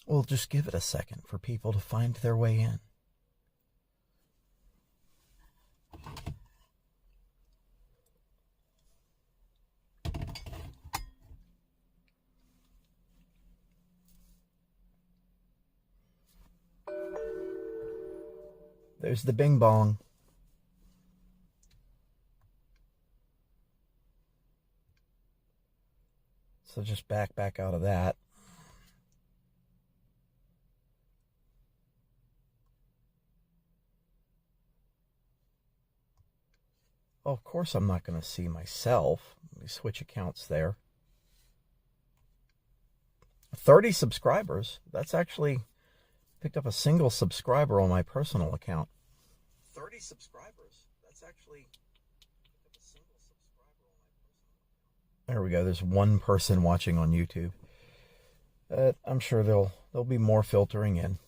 We'll just give it a second for people to find their way in. There's the bing bong. So just back out of that. Oh, of course I'm not going to see myself. Let me switch accounts there. 30 subscribers. That's actually picked up a single subscriber on my personal account. 30 subscribers. That's actually picked up a single subscriber on my personal account. There we go. There's one person watching on YouTube. I'm sure there'll be more filtering in.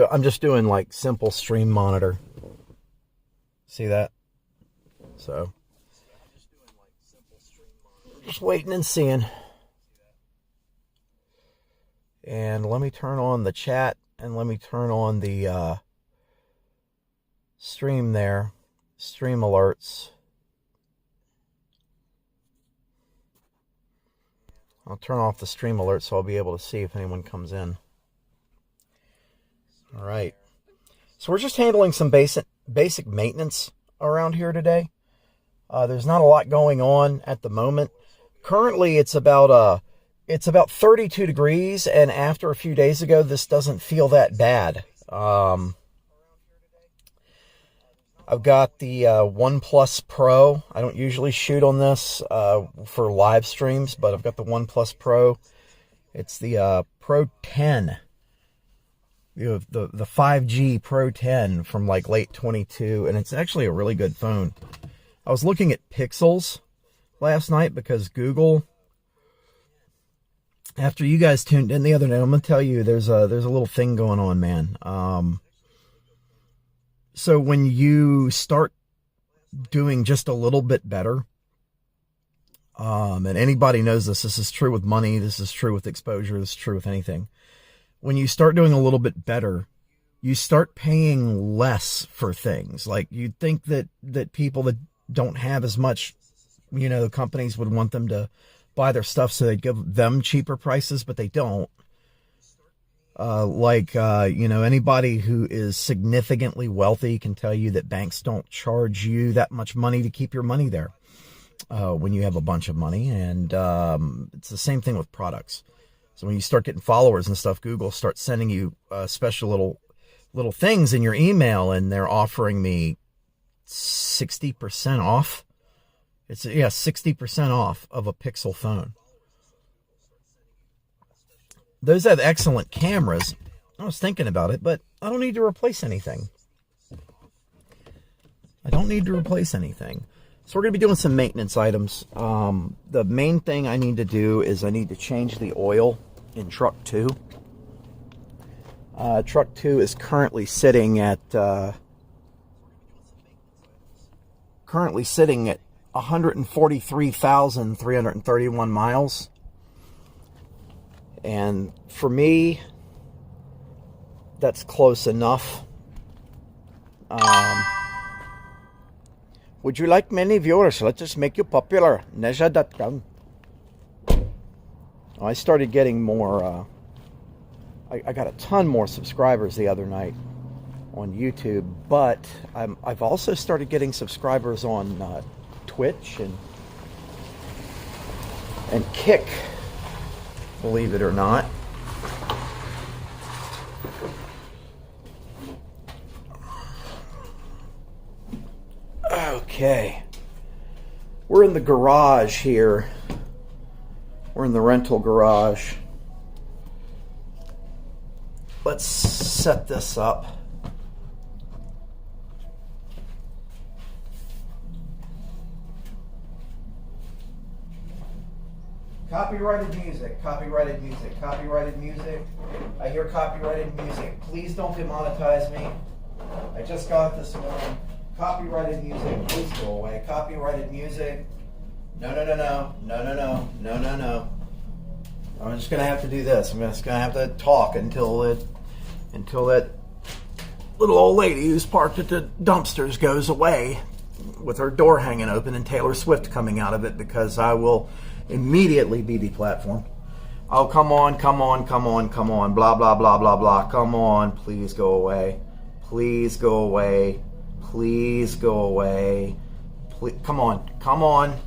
I'm just doing like simple stream monitor. See that? So just waiting and seeing. And let me turn on the chat and let me turn on the stream there. Stream alerts. I'll turn off the stream alerts so I'll be able to see if anyone comes in. All right. So we're just handling some basic maintenance around here today. There's not a lot going on at the moment. Currently, it's about 32 degrees, and after a few days ago, this doesn't feel that bad. I've got the OnePlus Pro. I don't usually shoot on this for live streams, but I've got the OnePlus Pro. It's the Pro 10. You have the 5G Pro 10 from like late 22, and it's actually a really good phone. I was looking at pixels last night because Google, after you guys tuned in the other night, I'm going to tell you there's a little thing going on, man. So when you start doing just a little bit better, and anybody knows this is true with money, this is true with exposure, this is true with anything. When you start doing a little bit better, you start paying less for things. Like you'd think that people that don't have as much, the companies would want them to buy their stuff so they'd give them cheaper prices, but they don't. Anybody who is significantly wealthy can tell you that banks don't charge you that much money to keep your money there when you have a bunch of money. And it's the same thing with products. So when you start getting followers and stuff, Google starts sending you special little things in your email, and they're offering me 60% off. It's 60% off of a Pixel phone. Those have excellent cameras. I was thinking about it, but I don't need to replace anything. So we're going to be doing some maintenance items. The main thing I need to do is I need to change the oil in truck 2. Truck 2 is currently sitting at 143,331 miles. And for me, that's close enough. Would you like many viewers? Let's just make you popular. Neja.com. I started getting more. I got a ton more subscribers the other night on YouTube, but I've also started getting subscribers on Twitch and Kick. Believe it or not. Okay. We're in the garage here. We're in the rental garage. Let's set this up. Copyrighted music, copyrighted music, copyrighted music. I hear copyrighted music. Please don't demonetize me. I just got it this morning. Copyrighted music, please go away. Copyrighted music. No. I'm just gonna have to do this. I'm just gonna have to talk until that little old lady who's parked at the dumpsters goes away with her door hanging open and Taylor Swift coming out of it, because I will immediately be deplatformed. Oh, come on, blah, blah, blah, blah, blah. Come on, please go away. Please go away. Please go away. Please, come on.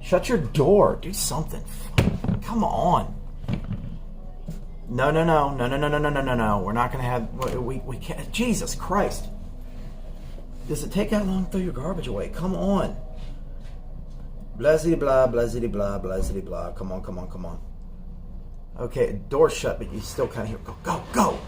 Shut your door. Do something. Come on. No. We're not going to have, we can't. Jesus Christ. Does it take that long to throw your garbage away? Come on. Blah, blah, blah, blah. Come on. Okay, door's shut, but you still kind of hear, go.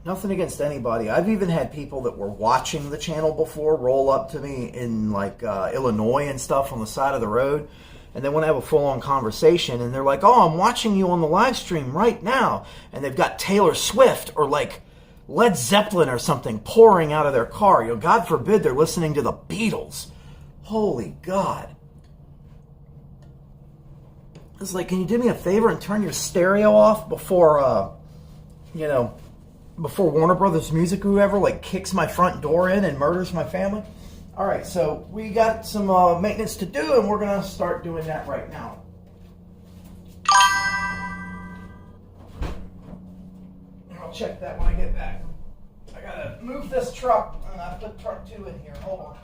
Nothing against anybody. I've even had people that were watching the channel before roll up to me in like Illinois and stuff on the side of the road, and they want to have a full-on conversation, and they're like, oh, I'm watching you on the live stream right now, and they've got Taylor Swift or like Led Zeppelin or something pouring out of their car. God forbid they're listening to the Beatles. Holy God. It's like, can you do me a favor and turn your stereo off before, before Warner Brothers Music or whoever, like, kicks my front door in and murders my family? All right, so we got some maintenance to do, and we're going to start doing that right now. I'll check that when I get back. I got to move this truck, and I put truck 2 in here. Hold on.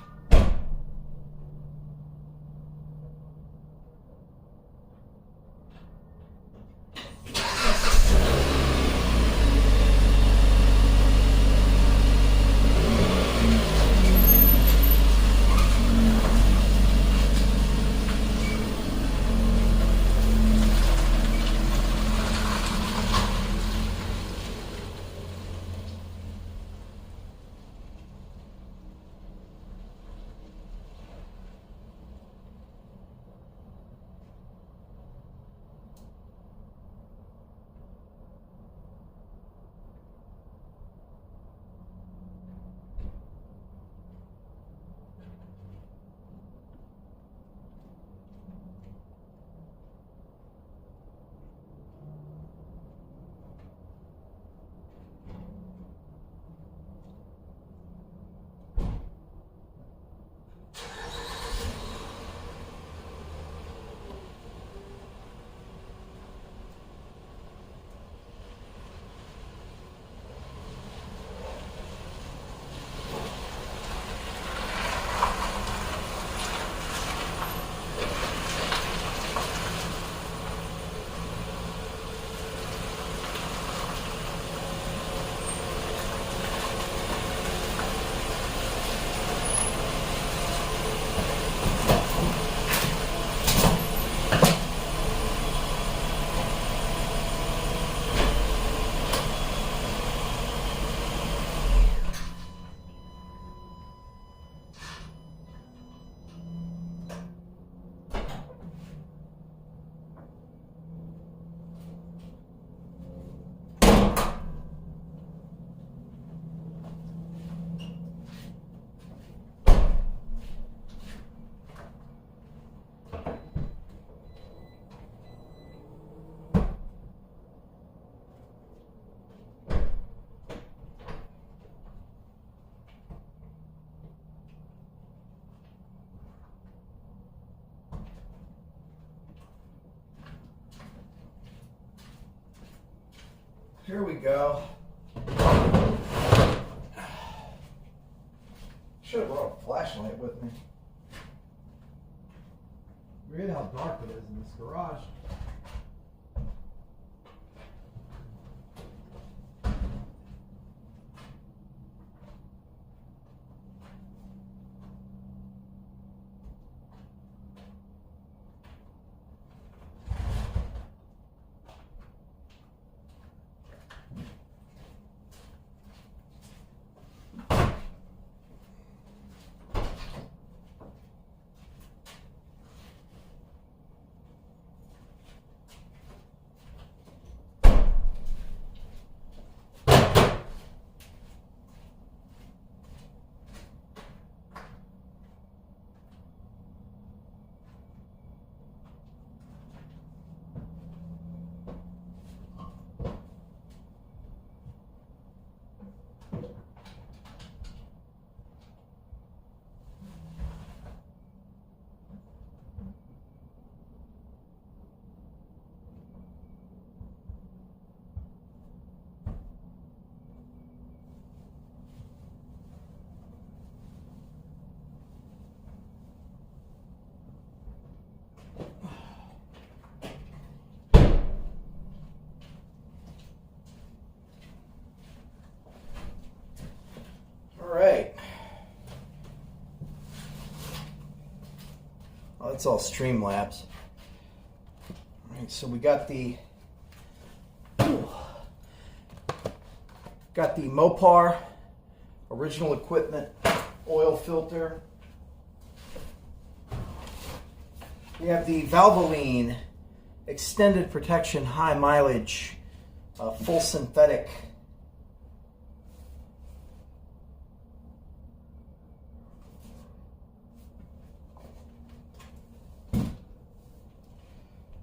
Here we go. Should have brought a flashlight with me. Read how dark it is in this garage. That's all Streamlabs. All right, so we got the Mopar original equipment oil filter. We have the Valvoline extended protection high mileage full synthetic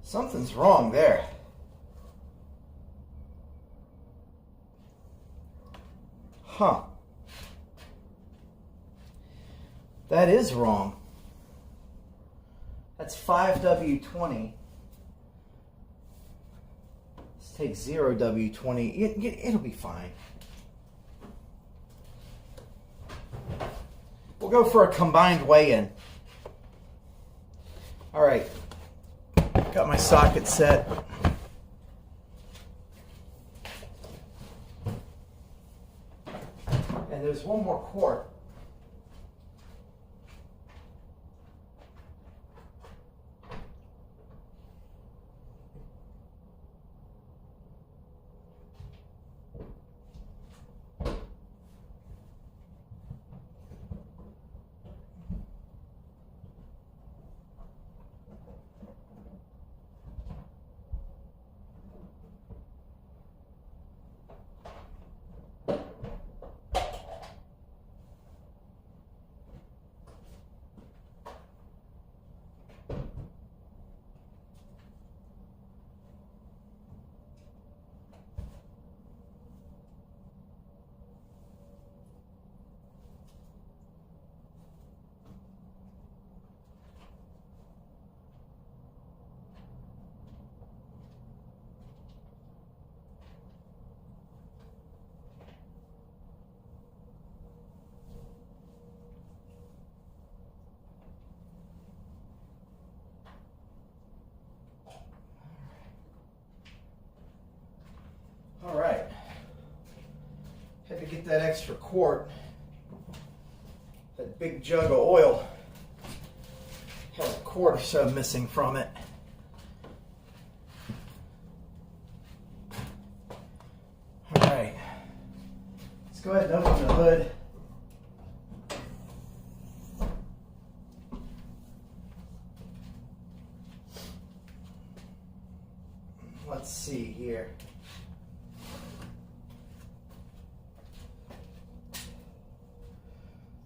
something's wrong there. Huh. That is wrong. That's 5W20. Let's take 0W20. It'll be fine. We'll go for a combined weigh-in. All right. Got my socket set. And there's one more quart. All right, had to get that extra quart, that big jug of oil, has a quart or so missing from it. All right, let's go ahead and open the hood. Let's see here.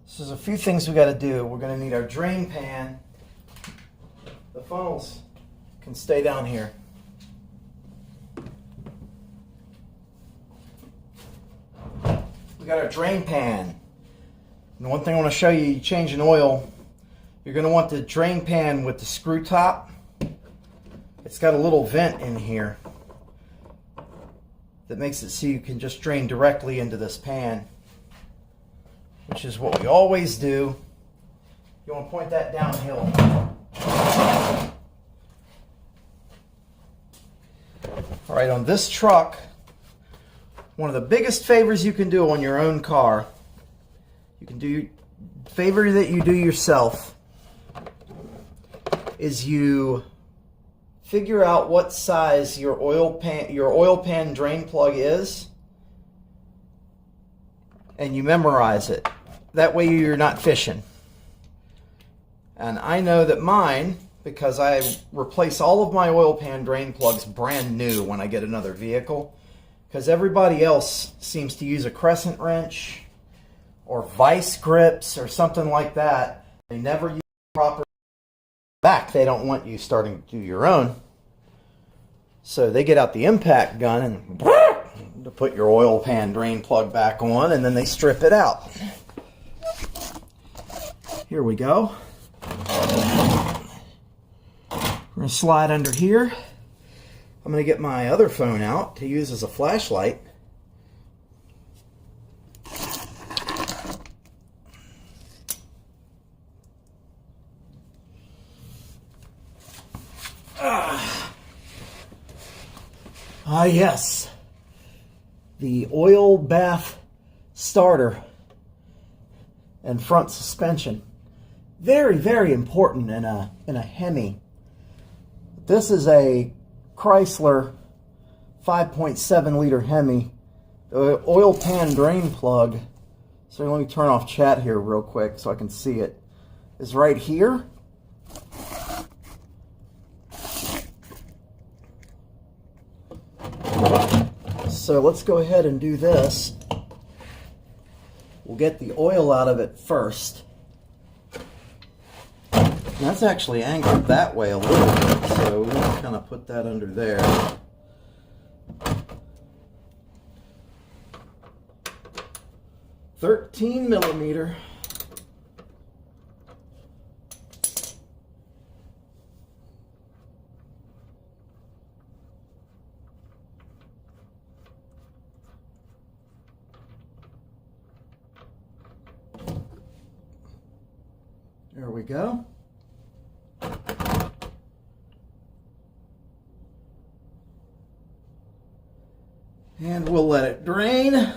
So there's a few things we got to do. We're going to need our drain pan. The funnels can stay down here. We got our drain pan. And one thing I want to show you, you change an oil, you're going to want the drain pan with the screw top. It's got a little vent in here that makes it so you can just drain directly into this pan, which is what we always do. You want to point that downhill. All right, on this truck, one of the biggest favors you can do on your own car, you can do favor that you do yourself, is you figure out what size your oil pan drain plug is, and you memorize it. That way you're not fishing. And I know that mine, because I replace all of my oil pan drain plugs brand new when I get another vehicle, because everybody else seems to use a crescent wrench or vice grips or something like that. They never use proper back. They don't want you starting to do your own. So they get out the impact gun and to put your oil pan drain plug back on, and then they strip it out. Here we go. We're going to slide under here. I'm going to get my other phone out to use as a flashlight. Yes. The oil bath starter and front suspension. Very, very important in a Hemi. This is a Chrysler 5.7 liter Hemi. The oil pan drain plug, so let me turn off chat here real quick so I can see it, is right here. So let's go ahead and do this. We'll get the oil out of it first. And that's actually angled that way a little bit, so we're going to kind of put that under there. $13mm. There we go. And we'll let it drain.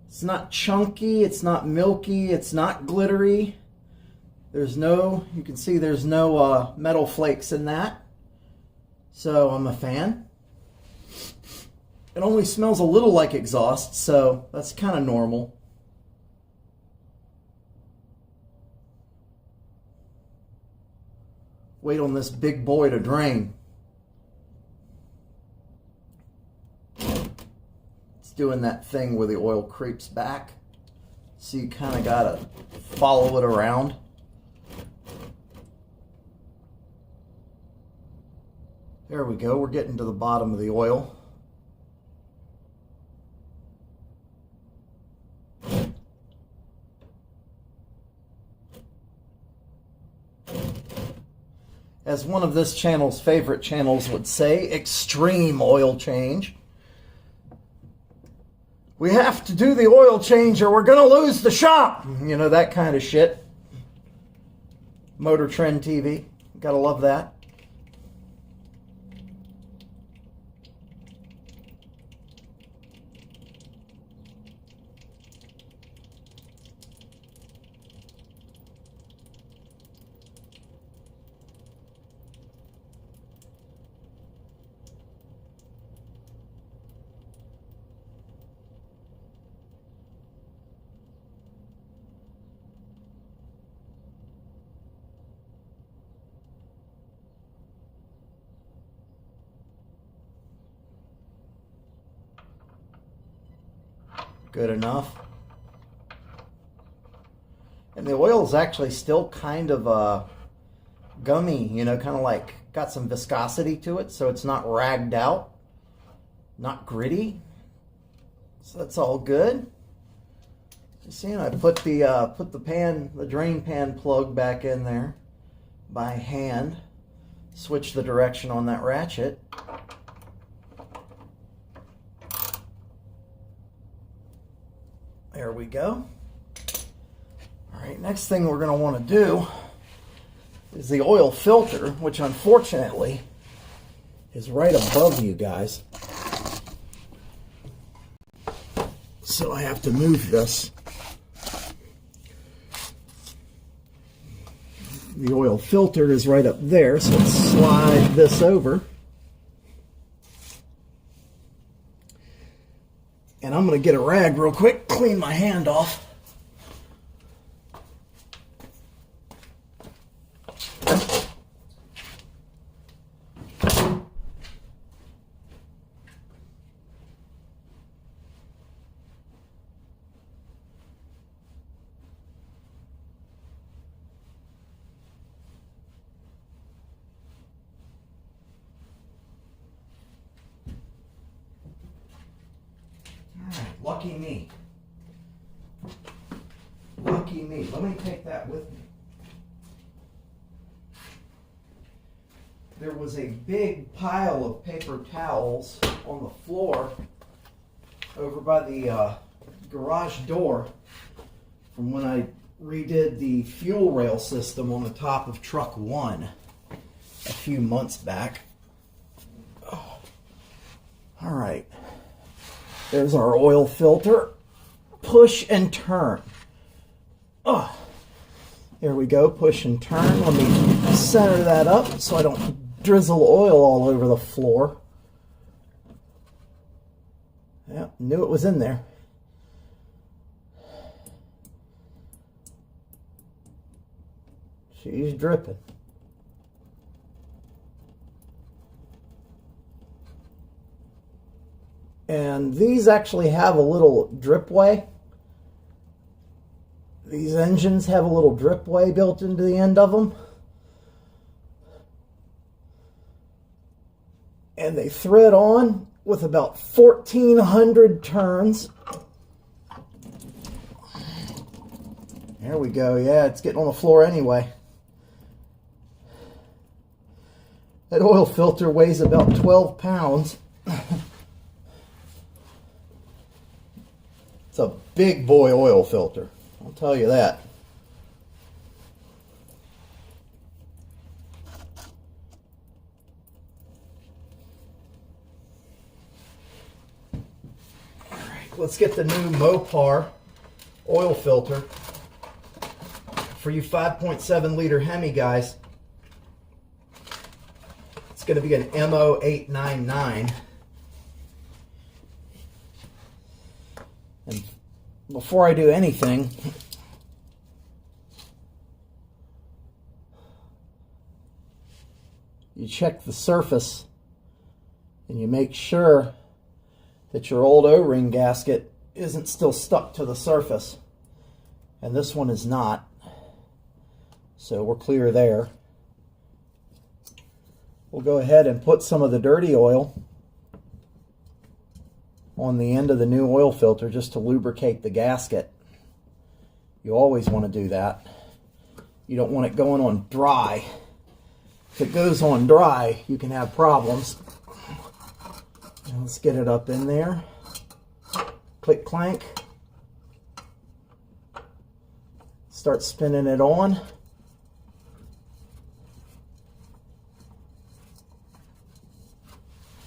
It's not chunky, it's not milky, it's not glittery. There's no, you can see there's no metal flakes in that. So I'm a fan. It only smells a little like exhaust, so that's kind of normal. Wait on this big boy to drain. It's doing that thing where the oil creeps back. So you kind of got to follow it around. There we go. We're getting to the bottom of the oil. As one of this channel's favorite channels would say, extreme oil change. We have to do the oil change or we're going to lose the shop. You know, that kind of shit. Motor Trend TV. Gotta love that. Good enough. And the oil is actually still kind of gummy, you know, kind of like got some viscosity to it, so it's not ragged out, not gritty. So that's all good. You see, I put the drain pan plug back in there by hand. Switch the direction on that ratchet. There we go. All right, next thing we're going to want to do is the oil filter, which unfortunately is right above you guys. So I have to move this. The oil filter is right up there, so let's slide this over. And I'm going to get a rag real quick, clean my hand off. Lucky me. Lucky me. Let me take that with me. There was a big pile of paper towels on the floor over by the garage door from when I redid the fuel rail system on the top of truck 1 a few months back. Oh. All right. There's our oil filter. push and turn. Oh, there we go, push and turn. Let me center that up so I don't drizzle oil all over the floor. Yeah, knew it was in there. She's dripping. And these actually have a little drip way. These engines have a little drip way built into the end of them. And they thread on with about 1,400 turns. There we go. Yeah, it's getting on the floor anyway. That oil filter weighs about 12 pounds. It's a big boy oil filter, I'll tell you that. All right, let's get the new Mopar oil filter. For you 5.7 liter Hemi guys, it's going to be an MO899. And before I do anything, you check the surface and you make sure that your old O-ring gasket isn't still stuck to the surface. And this one is not. So we're clear there. We'll go ahead and put some of the dirty oil on the end of the new oil filter just to lubricate the gasket. You always want to do that. You don't want it going on dry. If it goes on dry, you can have problems. Now let's get it up in there. Click clank. Start spinning it on.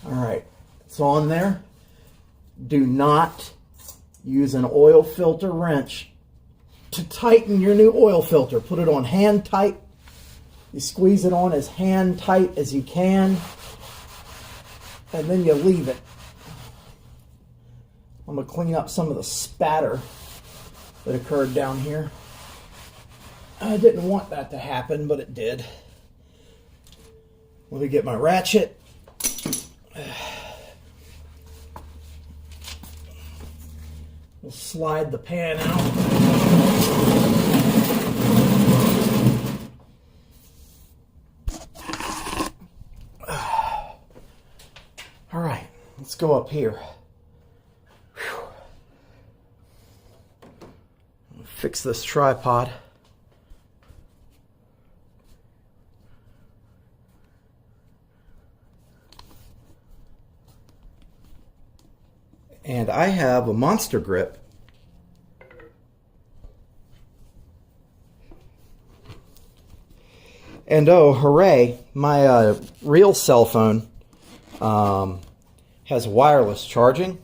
All right, it's on there. Do not use an oil filter wrench to tighten your new oil filter. Put it on hand tight. You squeeze it on as hand tight as you can, and then you leave it. I'm going to clean up some of the spatter that occurred down here. I didn't want that to happen, but it did. Let me get my ratchet. We'll slide the pan out. All right, let's go up here. Fix this tripod. And I have a Monster Grip. And oh, hooray, my real cell phone has wireless charging.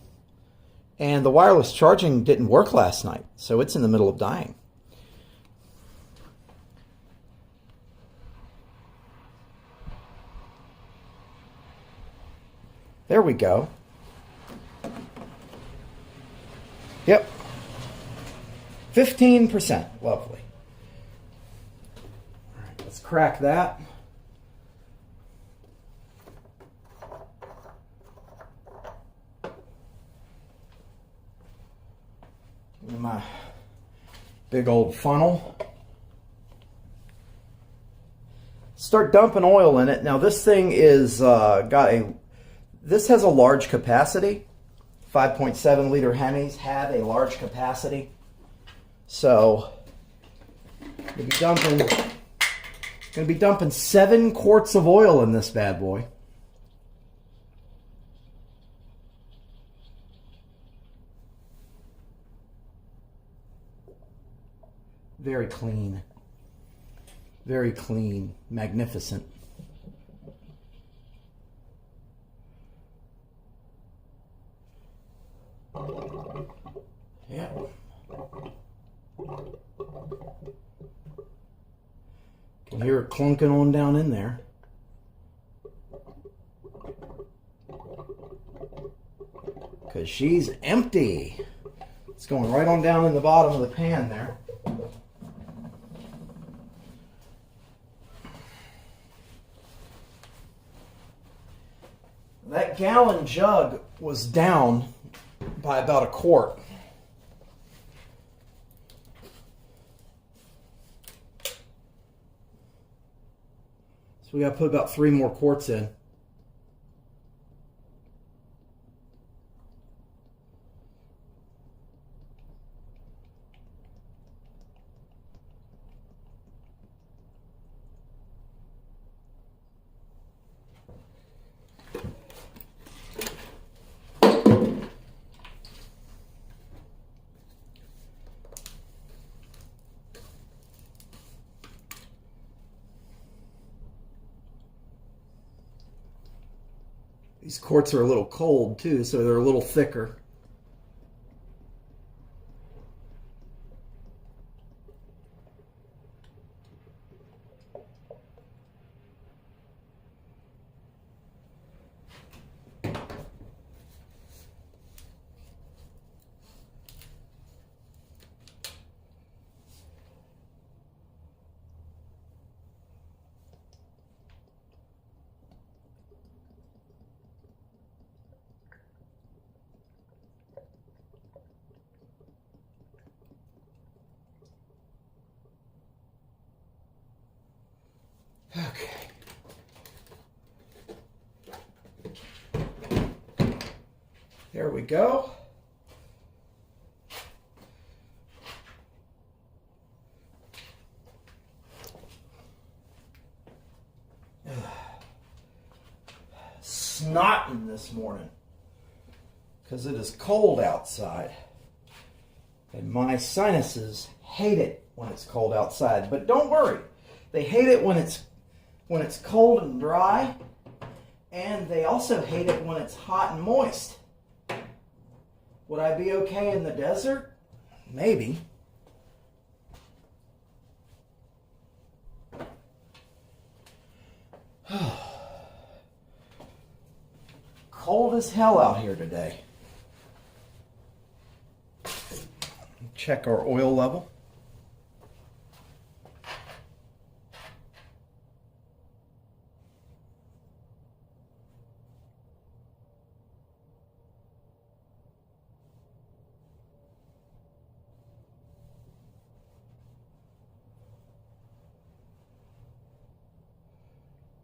And the wireless charging didn't work last night, so it's in the middle of dying. There we go. Yep. 15%. Lovely. All right, let's crack that. My big old funnel. Start dumping oil in it. Now this thing is this has a large capacity. 5.7 liter Hemis have a large capacity. So you'll be dumping 7 quarts of oil in this bad boy. Very clean, magnificent. Yeah, hear her clunking on down in there. Because she's empty. It's going right on down in the bottom of the pan there. That gallon jug was down by about a quart. So we got to put about 3 more quarts in. These quarts are a little cold too, so they're a little thicker. Okay. There we go. Snotting this morning because it is cold outside. And my sinuses hate it when it's cold outside. But don't worry. They hate it when it's cold and dry, and they also hate it when it's hot and moist. Would I be okay in the desert? Maybe. Cold as hell out here today. Check our oil level.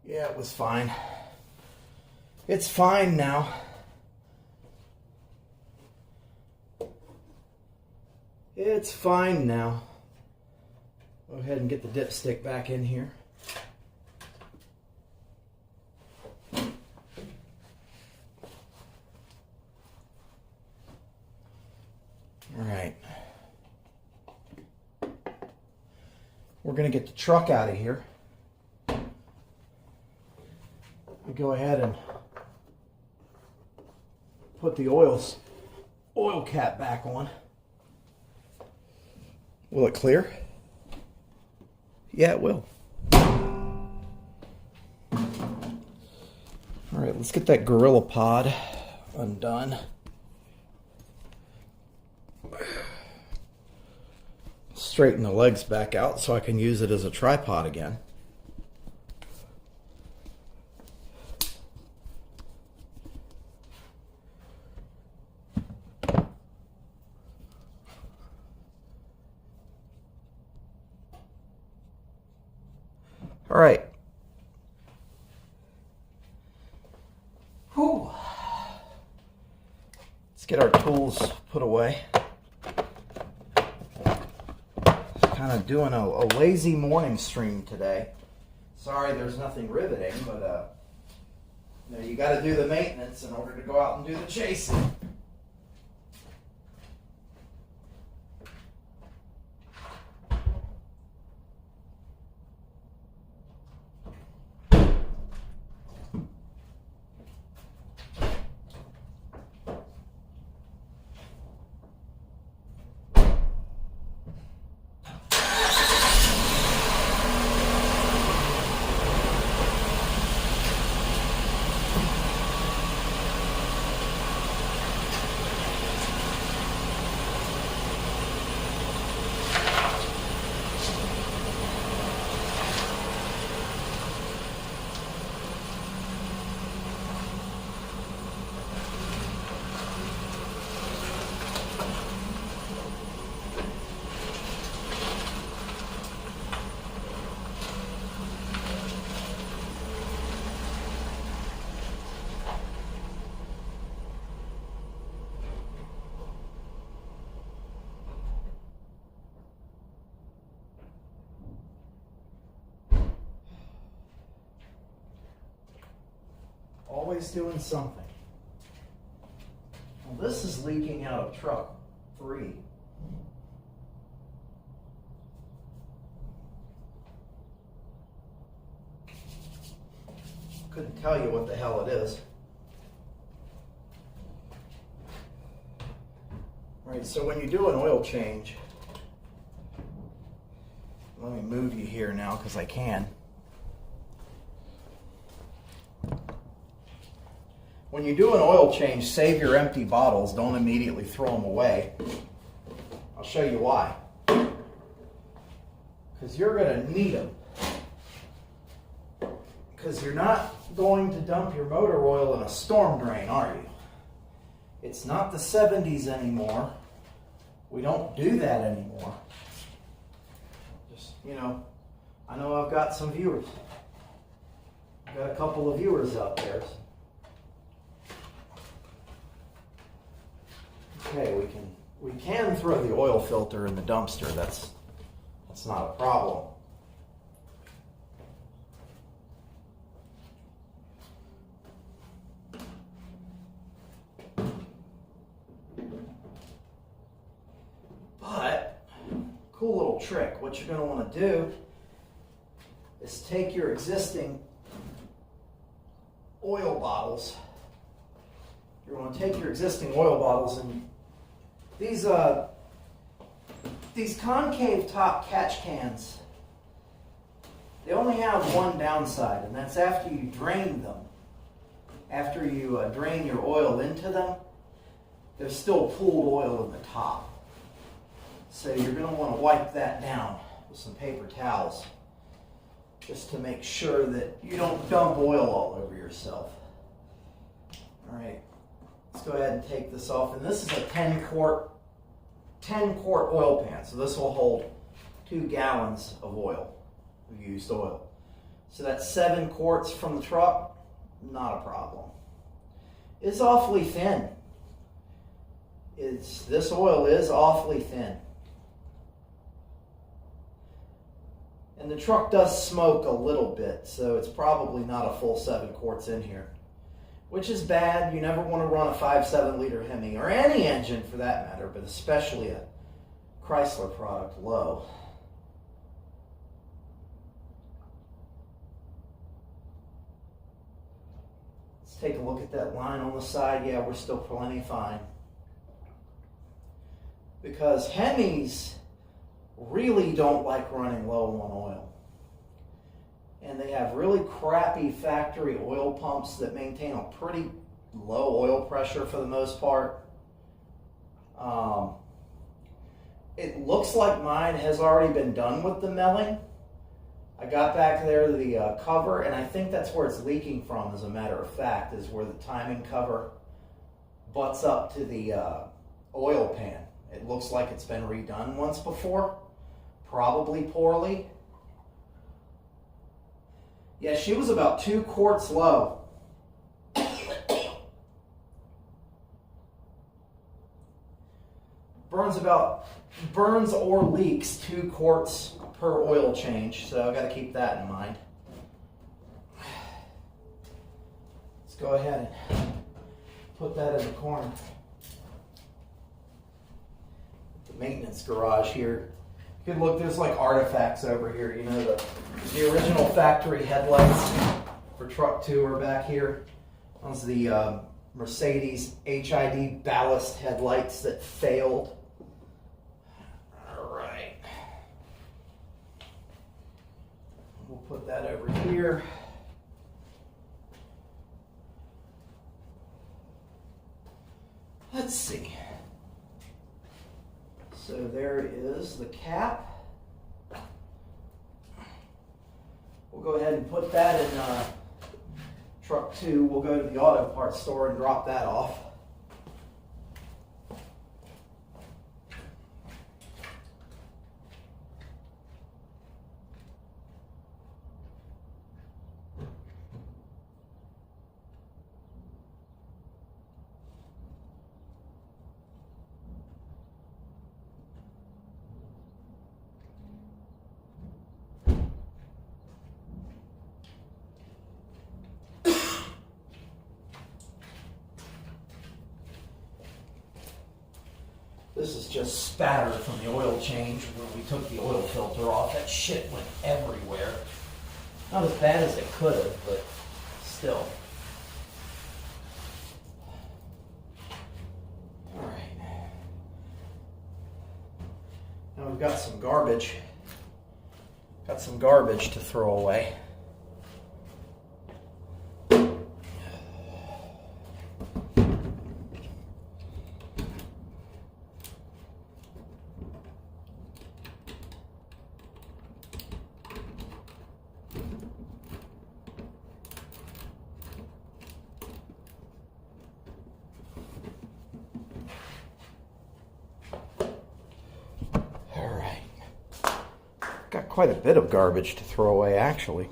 Yeah, it was fine. It's fine now. It's fine now. Go ahead and get the dipstick back in here. All right. We're going to get the truck out of here. Go ahead and put the oil cap back on. Will it clear? Yeah, it will. All right, let's get that Gorilla Pod undone. Straighten the legs back out so I can use it as a tripod again. All right. Whew. Let's get our tools put away. Kind of doing a lazy morning stream today. Sorry there's nothing riveting, but you got to do the maintenance in order to go out and do the chasing. always doing something. Well, this is leaking out of truck 3. Couldn't tell you what the hell it is. All right, so when you do an oil change, let me move you here now because I can. When you do an oil change, save your empty bottles. Don't immediately throw them away. I'll show you why. Because you're going to need them. Because you're not going to dump your motor oil in a storm drain, are you? It's not the 70s anymore. We don't do that anymore. Just, I know I've got some viewers. I've got a couple of viewers out there. Okay, we can throw the oil filter in the dumpster. That's not a problem. But cool little trick. What you're going to want to do is take your existing oil bottles. You're going to take your existing oil bottles, and these concave top catch cans, they only have one downside, and that's after you drain them. After you drain your oil into them, there's still pooled oil in the top. So you're going to want to wipe that down with some paper towels just to make sure that you don't dump oil all over yourself. All right, let's go ahead and take this off. And this is a 10 quart oil pan. So this will hold 2 gallons of oil, of used oil. So that's 7 quarts from the truck, not a problem. It's awfully thin. This oil is awfully thin. And the truck does smoke a little bit, so it's probably not a full 7 quarts in here. Which is bad. You never want to run a 5.7 liter Hemi, or any engine for that matter, but especially a Chrysler product low. Let's take a look at that line on the side. Yeah, we're still plenty fine. Because Hemis really don't like running low on oil. And they have really crappy factory oil pumps that maintain a pretty low oil pressure for the most part. It looks like mine has already been done with the milling. I got back there to the cover, and I think that's where it's leaking from, as a matter of fact, is where the timing cover butts up to the oil pan. It looks like it's been redone once before, probably poorly. Yeah, she was about 2 quarts low. Burns or leaks 2 quarts per oil change, so I've got to keep that in mind. Let's go ahead and put that in the corner. The maintenance garage here. You can look, there's like artifacts over here. You know, the original factory headlights for truck 2 are back here. Those are the Mercedes HID ballast headlights that failed. All right. We'll put that over here. Let's see. So there is the cap. We'll go ahead and put that in truck 2. We'll go to the auto parts store and drop that off. This is just spatter from the oil change when we took the oil filter off. That shit went everywhere. Not as bad as it could have, but still. Alright. Now we've got some garbage. Got some garbage to throw away. Got quite a bit of garbage to throw away, actually.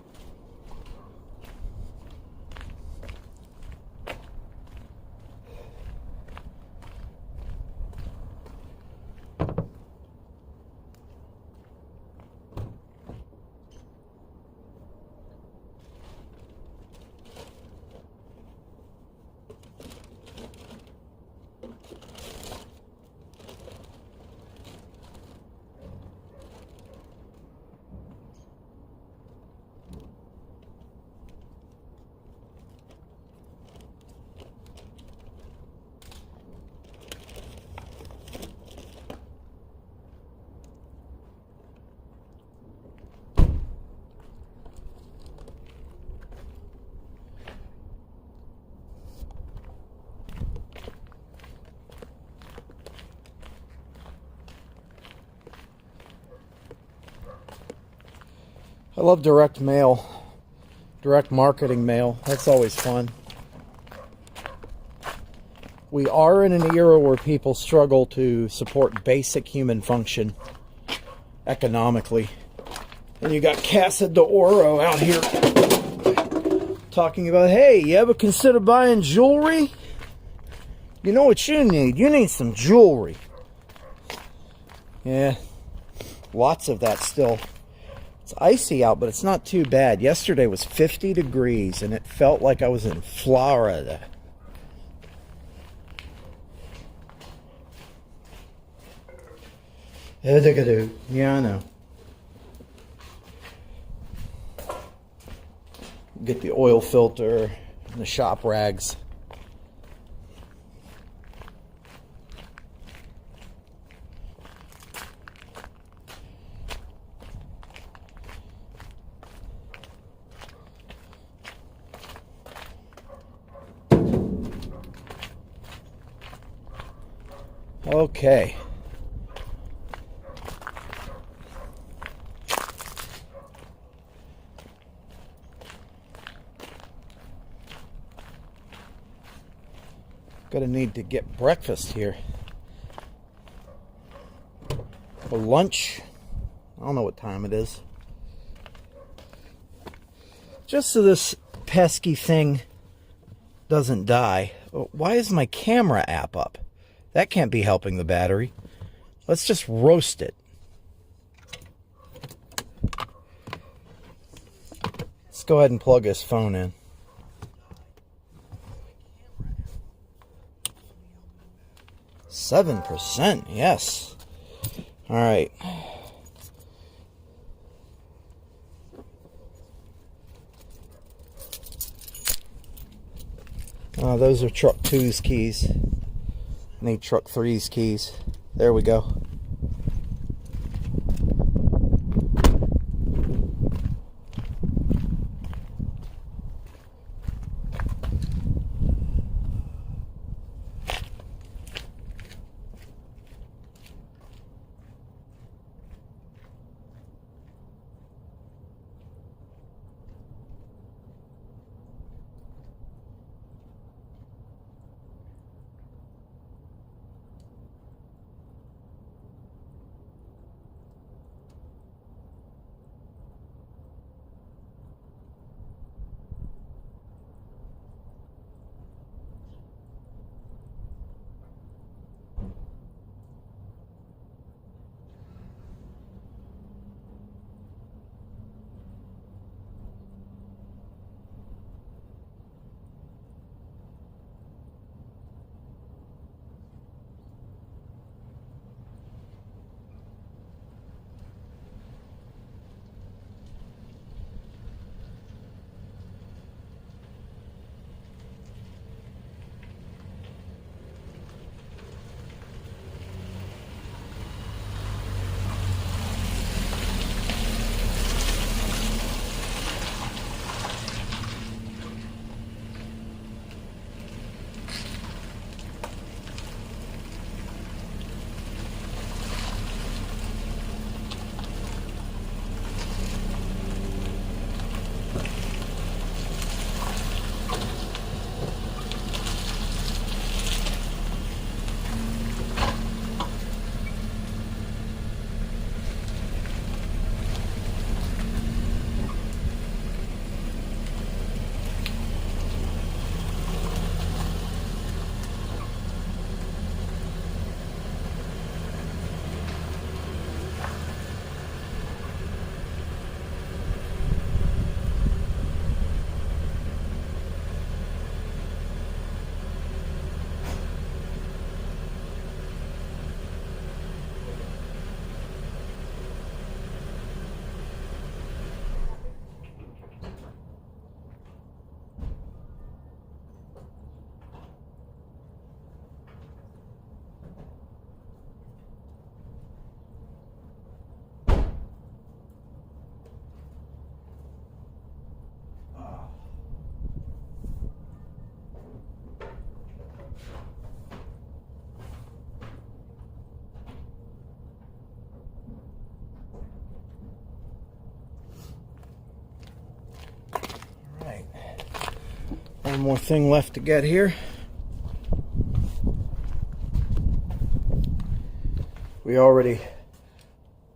I love direct mail, direct marketing mail. That's always fun. We are in an era where people struggle to support basic human function economically. And you got Casa de Oro out here talking about, hey, you ever consider buying jewelry? You know what you need? You need some jewelry. Yeah, lots of that still. It's icy out, but it's not too bad. Yesterday was 50 degrees, and it felt like I was in Florida. Yeah, I know. Get the oil filter and the shop rags. Okay. Gonna need to get breakfast here. For lunch. I don't know what time it is. Just so this pesky thing doesn't die. Why is my camera app up? That can't be helping the battery. Let's just roast it. Let's go ahead and plug his phone in. %, yes. All right. Those are truck 2's keys. I need truck 3's keys. There we go. One more thing left to get here. We already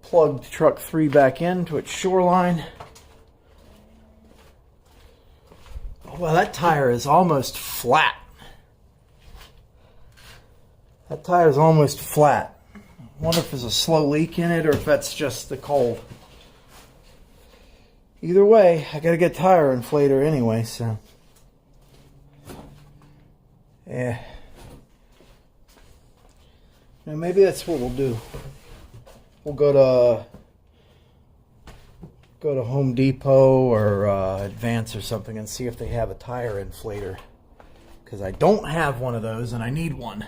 plugged truck 3 back into its shoreline. Well, that tire is almost flat. That tire is almost flat. I wonder if there's a slow leak in it or if that's just the cold. Either way, I gotta get a tire inflator anyway, so. Yeah. Now maybe that's what we'll do. We'll go to Home Depot or Advance or something and see if they have a tire inflator. Because I don't have one of those and I need one.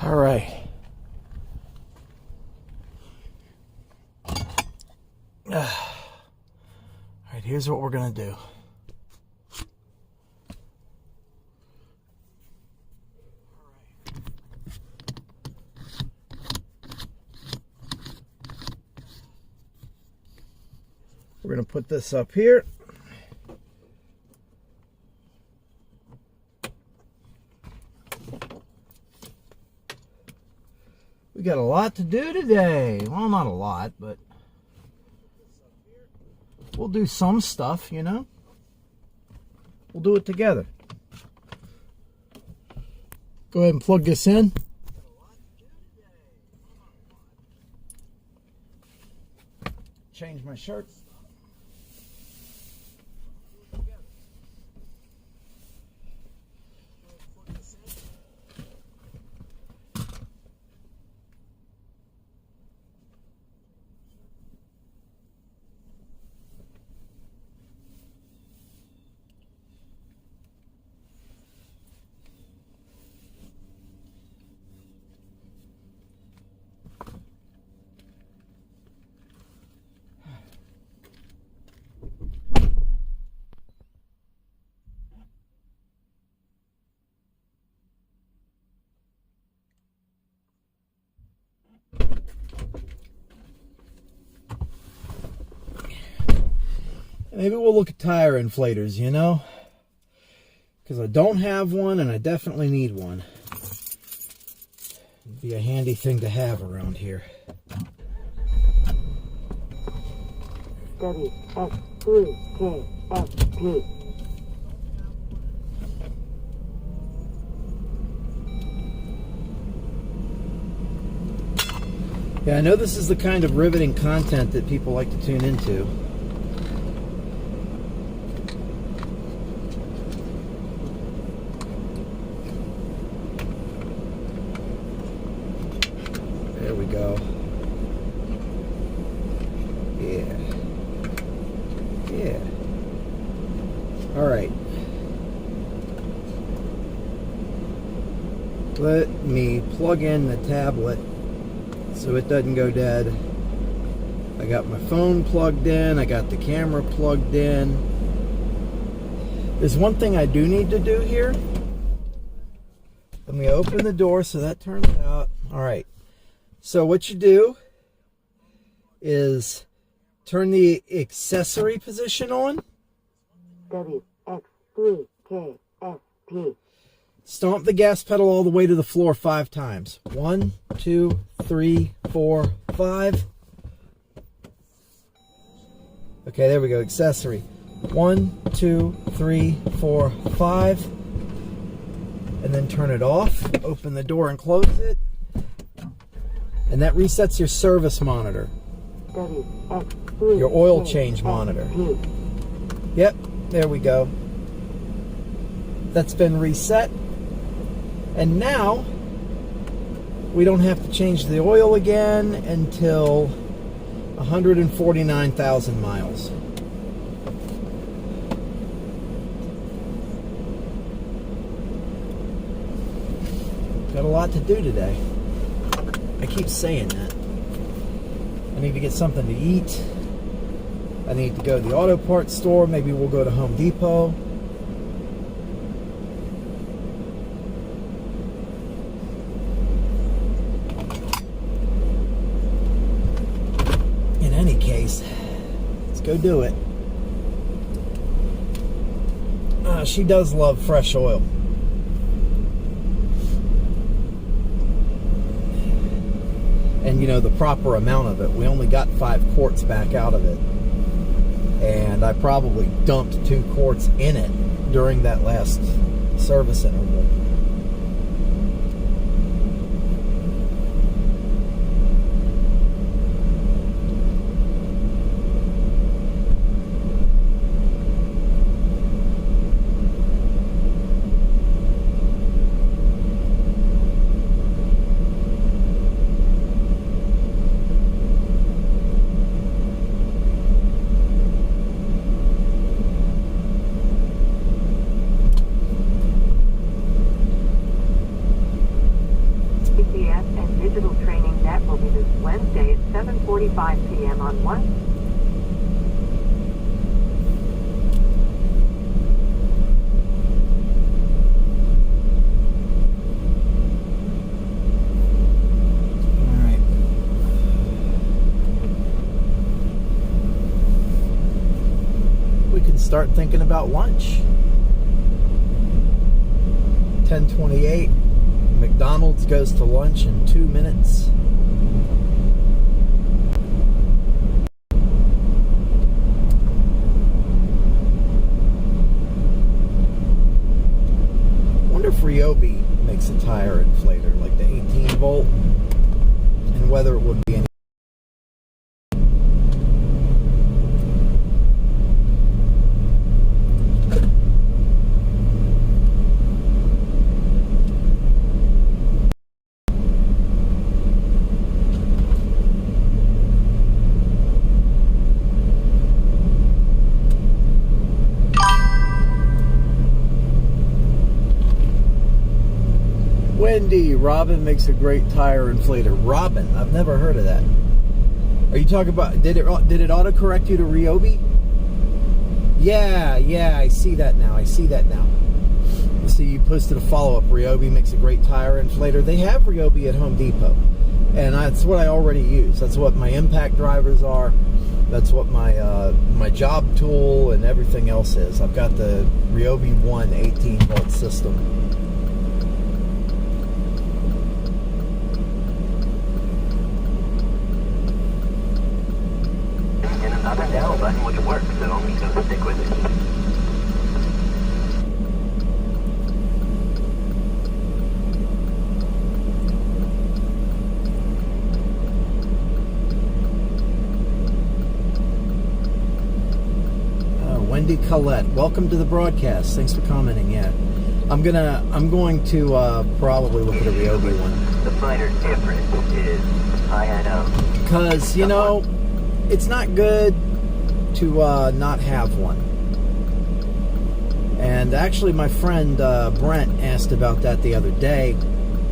All right. All right, here's what we're going to do. We're going to put this up here. We got a lot to do today. Well, not a lot, but we'll do some stuff, you know. We'll do it together. Go ahead and plug this in. Change my shirt. Maybe we'll look at tire inflators, you know? Because I don't have one and I definitely need one. It'd be a handy thing to have around here. WX3KFP. Yeah, I know this is the kind of riveting content that people like to tune into. There we go. Yeah. Yeah. All right. Let me plug in the tablet so it doesn't go dead. I got my phone plugged in. I got the camera plugged in. There's one thing I do need to do here. Let me open the door so that turns out. All right. So what you do is turn the accessory position on. WX3KFP. Stomp the gas pedal all the way to the floor 5 times. 1, 2, 3, 4, 5. Okay, there we go. Accessory. 1, 2, 3, 4, 5. And then turn it off. Open the door and close it. And that resets your service monitor. Your oil change monitor. Yep, there we go. That's been reset. And now we don't have to change the oil again until 149,000 miles. Got a lot to do today. I keep saying that. I need to get something to eat. I need to go to the auto parts store. Maybe we'll go to Home Depot. Wendy's. Let's go do it. She does love fresh oil. And the proper amount of it. We only got 5 quarts back out of it. And I probably dumped 2 quarts in it during that last service interval. Digital training net will be this Wednesday at 7:45 p.m. on 1. All right. We can start thinking about lunch. 10:28. McDonald's goes to lunch in 2 minutes. Wonder if Ryobi makes a tire inflator like the 18 volt, and whether it would be any. Wendy, Robin makes a great tire inflator. Robin, I've never heard of that. Are you talking about, did it autocorrect you to Ryobi? Yeah, I see that now. So you posted a follow-up. Ryobi makes a great tire inflator. They have Ryobi at Home Depot. And that's what I already use. That's what my impact drivers are. That's what my job tool and everything else is. I've got the Ryobi 1 18 volt system. Up and down button would work, so stick with it. Wendy Collette, welcome to the broadcast. Thanks for commenting. Yeah, I'm going to probably look at a Ryobi one. The minor difference is I had because it's not good to not have one. And actually, my friend Brent asked about that the other day.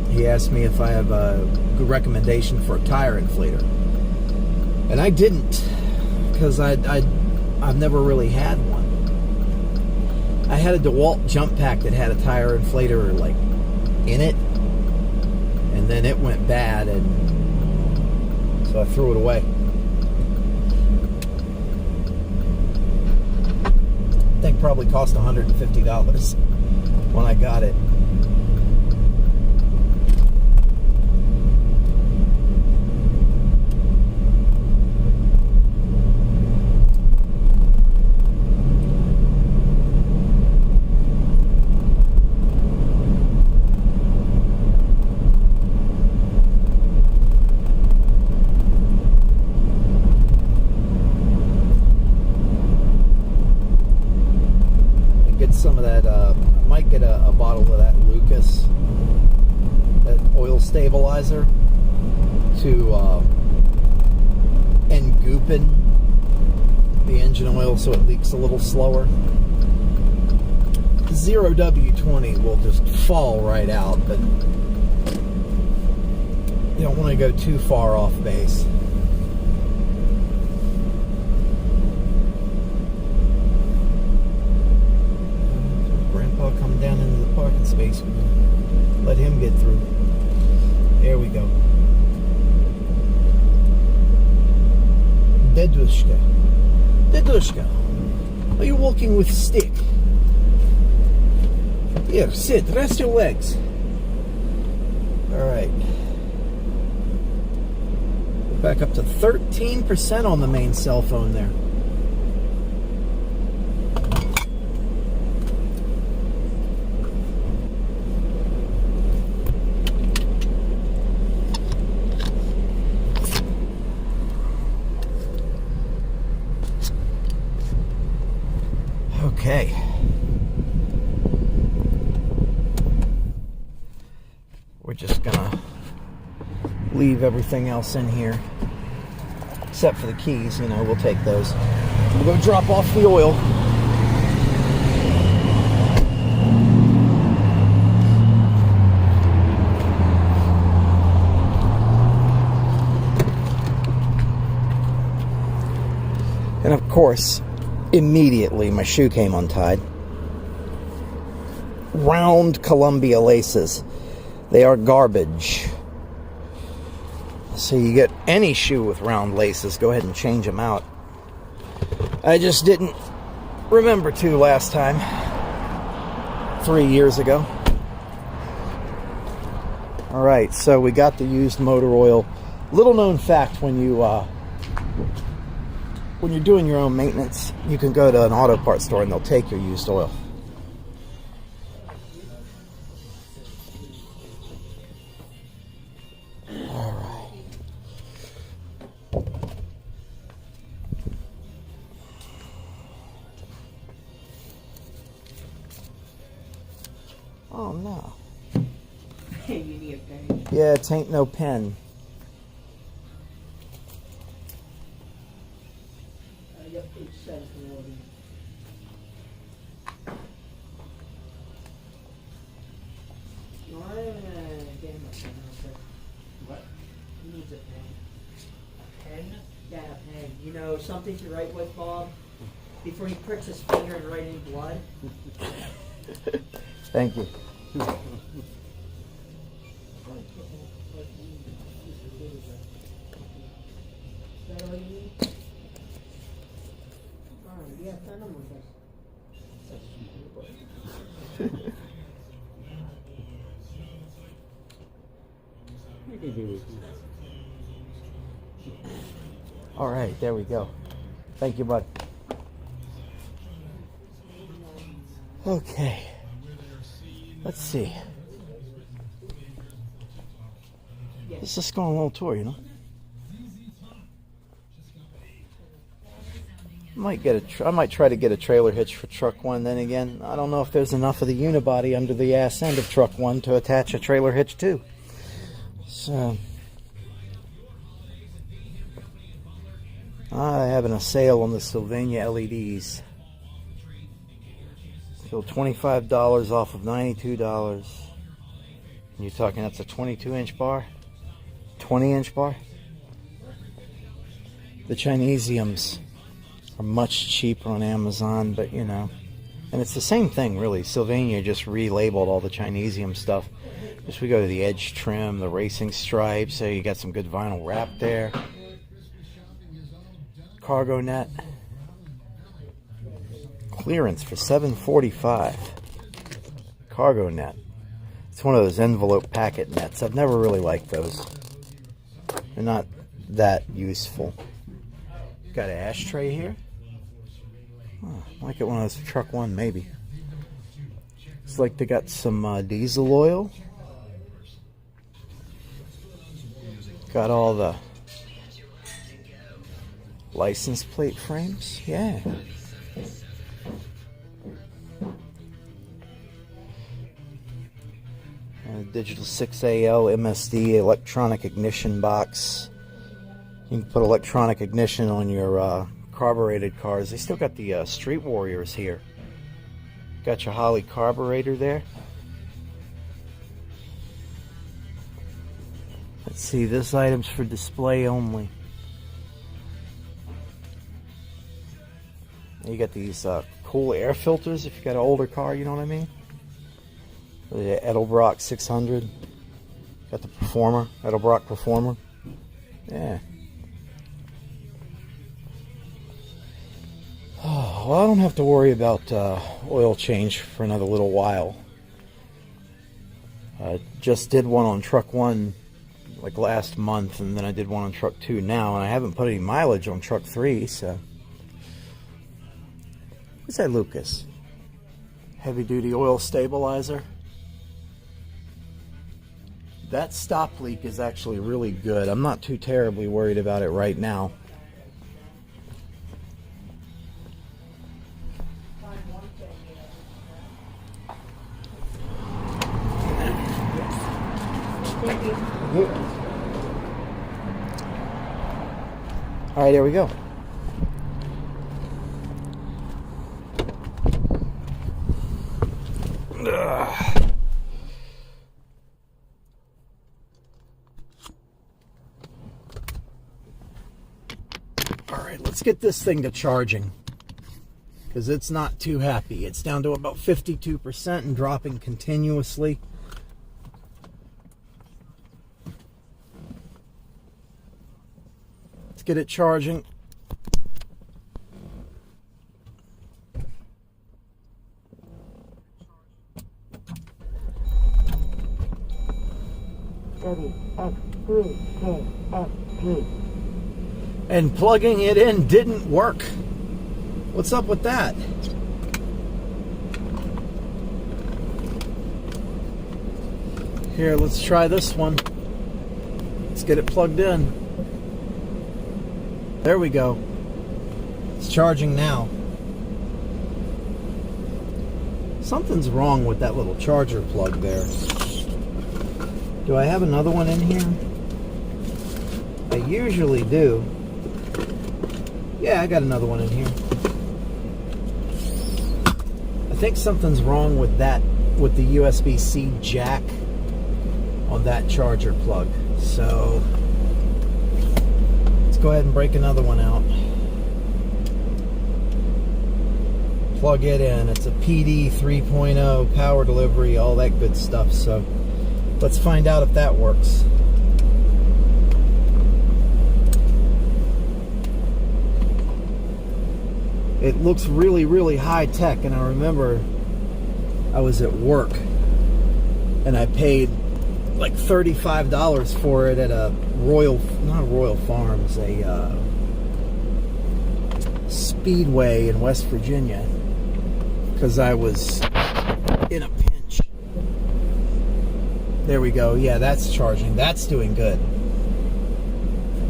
He asked me if I have a good recommendation for a tire inflator, and I didn't, because I've never really had one. I had a DeWalt jump pack that had a tire inflator like in it, and then it went bad, and so I threw it away. I think probably cost $150 when I got it. Some of that, I might get a bottle of that Lucas, that oil stabilizer, to engoopen the engine oil so it leaks a little slower. 0W20 will just fall right out, but you don't want to go too far off base. Coming down into the parking space. Let him get through. There we go. Bed was Dedushka. Dedushka. Are you walking with stick? Here, sit. Rest your legs. All right. We're back up to 13% on the main cell phone there. Okay. We're just gonna leave everything else in here except for the keys. You know, we'll take those. We'll go drop off the oil. And of course, immediately my shoe came untied. Round Columbia laces. They are garbage. So you get any shoe with round laces, go ahead and change them out. I just didn't remember to last time. 3 years ago. Alright, so we got the used motor oil. Little known fact, when you're doing your own maintenance, you can go to an auto parts store and they'll take your used oil. Oh no. You need a pen. Yeah, it ain't no pen. I got page 7 for Logan. No, I get him a pen real quick. What? He needs a pen. A pen? Yeah, a pen. You know, something to write with, Bob? Before he pricks his finger and write in blood? Thank you. Is that all you need? Alright, yeah, send him with us. All right, there we go. Thank you, bud. Okay. Let's see. Let's just go on a little tour, you know. I might try to get a trailer hitch for truck one. Then again, I don't know if there's enough of the unibody under the ass end of truck one to attach a trailer hitch to. So, I'm having a sale on the Sylvania LEDs. So $25 off of $92. And you're talking that's a 22-inch bar? 20-inch bar? The Chinesiums are much cheaper on Amazon, but you know. And it's the same thing, really. Sylvania just relabeled all the Chinesium stuff. Just we go to the edge trim, the racing stripes, so you got some good vinyl wrap there. Cargo net. Clearance for $7.45. Cargo net. It's one of those envelope packet nets. I've never really liked those. They're not that useful. Got an ashtray here. Oh, might get one of those for truck one, maybe. It's like they got some diesel oil. Got all the license plate frames. Yeah. Digital 6AL MSD electronic ignition box. You can put electronic ignition on your carbureted cars. They still got the Street Warriors here. Got your Holley carburetor there. Let's see, this item's for display only. You got these cool air filters if you got an older car, you know what I mean? The Edelbrock 600. Got the Performer, Edelbrock Performer. Yeah. well, I don't have to worry about oil change for another little while. Just did one on truck 1 like last month, and then I did one on truck 2 now, and I haven't put any mileage on truck 3, so. What's that, Lucas? Heavy duty oil stabilizer. That stop leak is actually really good. I'm not too terribly worried about it right now. All right, there we go. All right, let's get this thing to charging, because it's not too happy. It's down to about 52% and dropping continuously. Let's get it charging. WX3KFP. And plugging it in didn't work. What's up with that? Here, let's try this one. Let's get it plugged in. There we go. It's charging now. Something's wrong with that little charger plug there. Do I have another one in here? I usually do. Yeah, I got another one in here. I think something's wrong with that, with the USB-C jack on that charger plug. So let's go ahead and break another one out. Plug it in. It's a PD 3.0 power delivery, all that good stuff. So let's find out if that works. It looks really, really high tech, and I remember I was at work and I paid like $35 for it at a not Royal Farms, a Speedway in West Virginia, because I was in a pinch. There we go. Yeah, that's charging. That's doing good.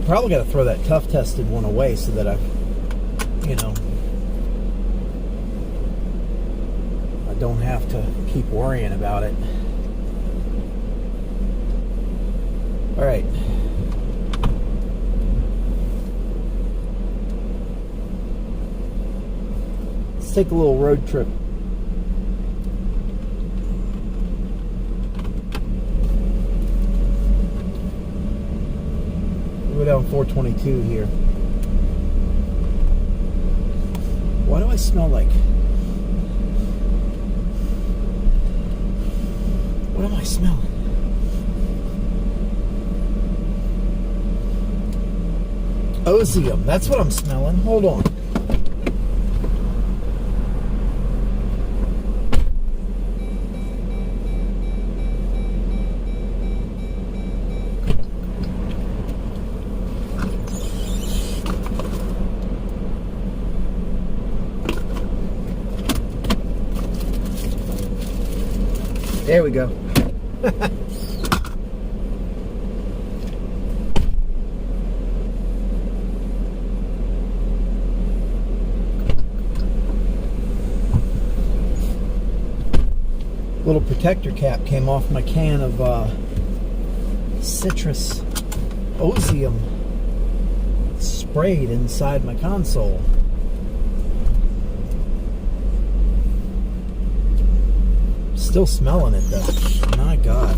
Probably got to throw that tough tested one away so that I don't have to keep worrying about it. All right. Let's take a little road trip. We'll go down 422 here. Why do I smell like... What am I smelling? Ozium. That's what I'm smelling. Hold on. There we go. Little protector cap came off my can of citrus Ozium sprayed inside my console. Still smelling it though. My God.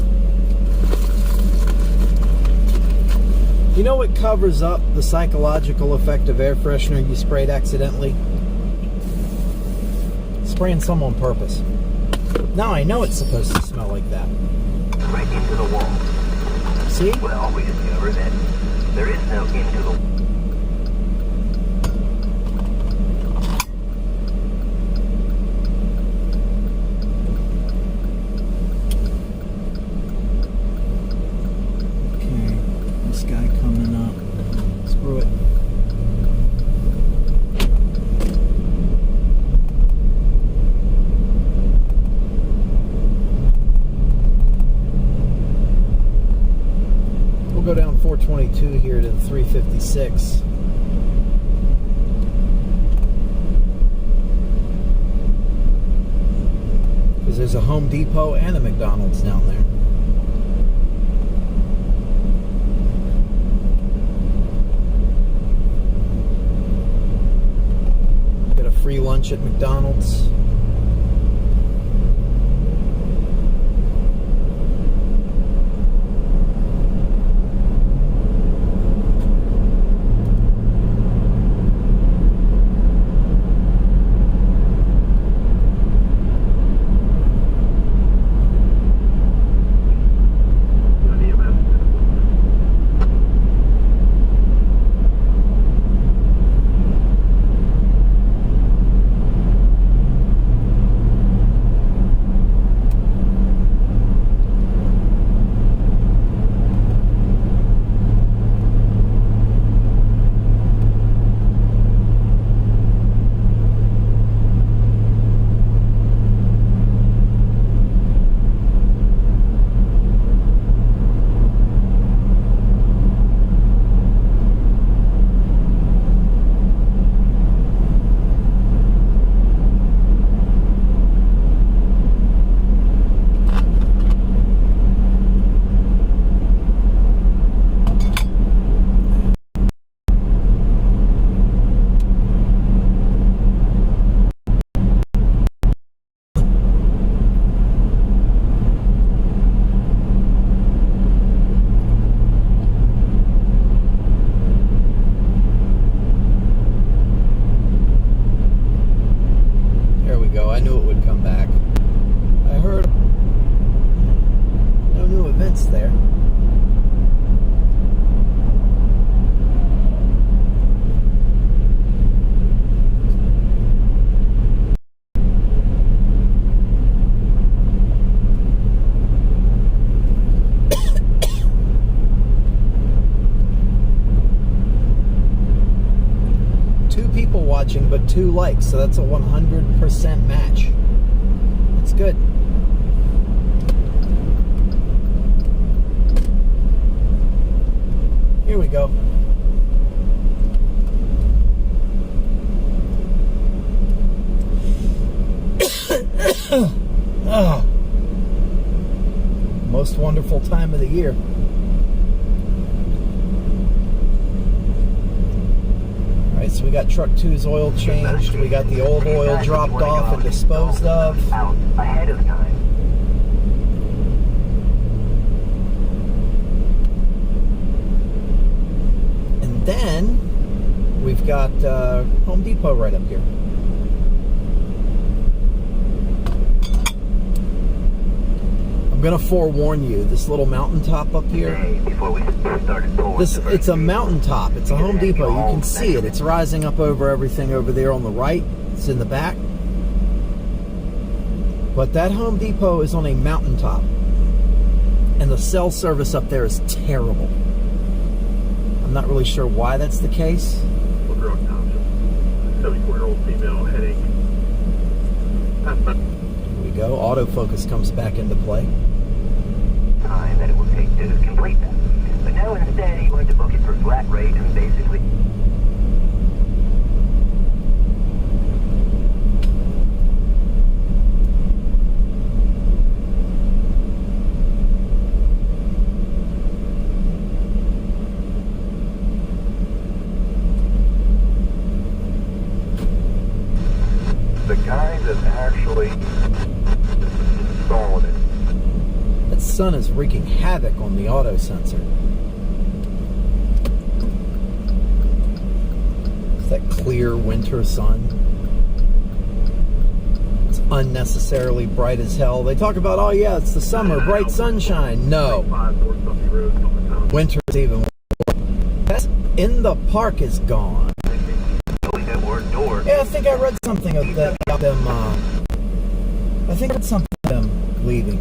You know what covers up the psychological effect of air freshener you sprayed accidentally? Spraying some on purpose. Now I know it's supposed to smell like that. Right into the wall. See? Well, we discovered that there is no into the... 322 here to the 356. Because there's a Home Depot and a McDonald's down there. Get a free lunch at McDonald's. I knew it would come back. I heard no new events there. People watching, but 2 likes, so that's a 100% match. That's good. Here we go. Most wonderful time of the year. So we got truck 2's oil changed, we got the old oil dropped off and disposed of. Out ahead of time. And then we've got Home Depot right up here. I'm gonna forewarn you, this little mountaintop up here, Before we started pulling it's a mountaintop. It's a Home Depot. You can see it. It's rising up over everything over there on the right. It's in the back. But that Home Depot is on a mountaintop. And the cell service up there is terrible. I'm not really sure why that's the case. Woodrow Township, 74-year-old female headache. Here we go. Autofocus comes back into play. time that it will take to complete that. But now instead he wanted to book it for flat rate and basically The guy that actually installed it. That sun is wreaking havoc on the auto sensor. It's that clear winter sun. It's unnecessarily bright as hell. They talk about, oh yeah, it's the summer, bright sunshine. No. 5 North Buffy Road, Summit Township. Winter is even worse. That's in the park is gone. door. Yeah, I think I read something of that, about them. I think I read something about them leaving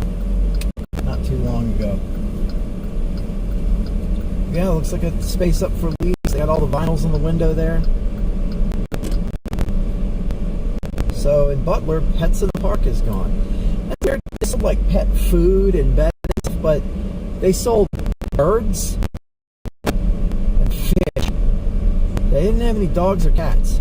not too long ago. Yeah, it looks like a space up for leaves. They got all the vinyls in the window there. So in Butler, Pets in the Park is gone. And they sold like pet food and beds and stuff, but they sold birds have any dogs or cats.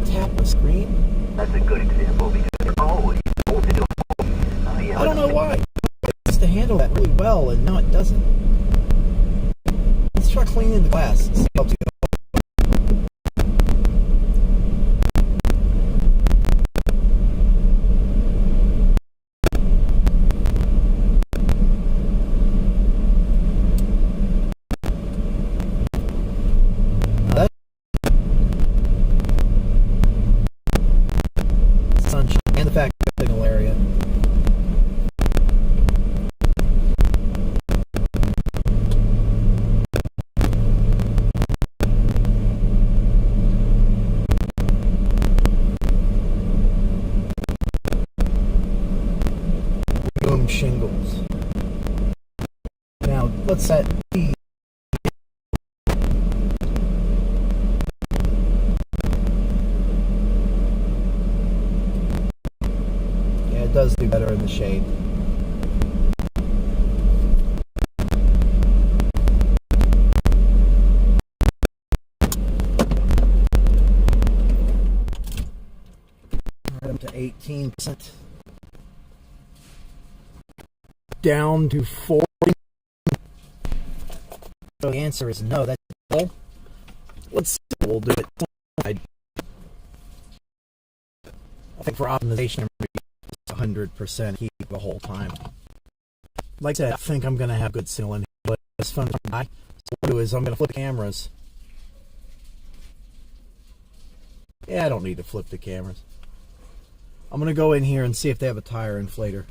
Tap the screen. That's a good example because they're always bolted to a hole. I don't know why. It used to handle that really well, and now it doesn't. Let's try cleaning the glass. See how it's sunshine and the fact that signal area. Boom shingles. Now let's set the it does do better in the shade. Right up to 18%. Down to 40. So the answer is no. That's all. Let's see. We'll do it. I think for optimization, 100% keep the whole time. Like I said, I think I'm gonna have good signal in here, but it's fun to buy. So what I'll do is I'm gonna flip the cameras. Yeah, I don't need to flip the cameras. I'm gonna go in here and see if they have a tire inflator.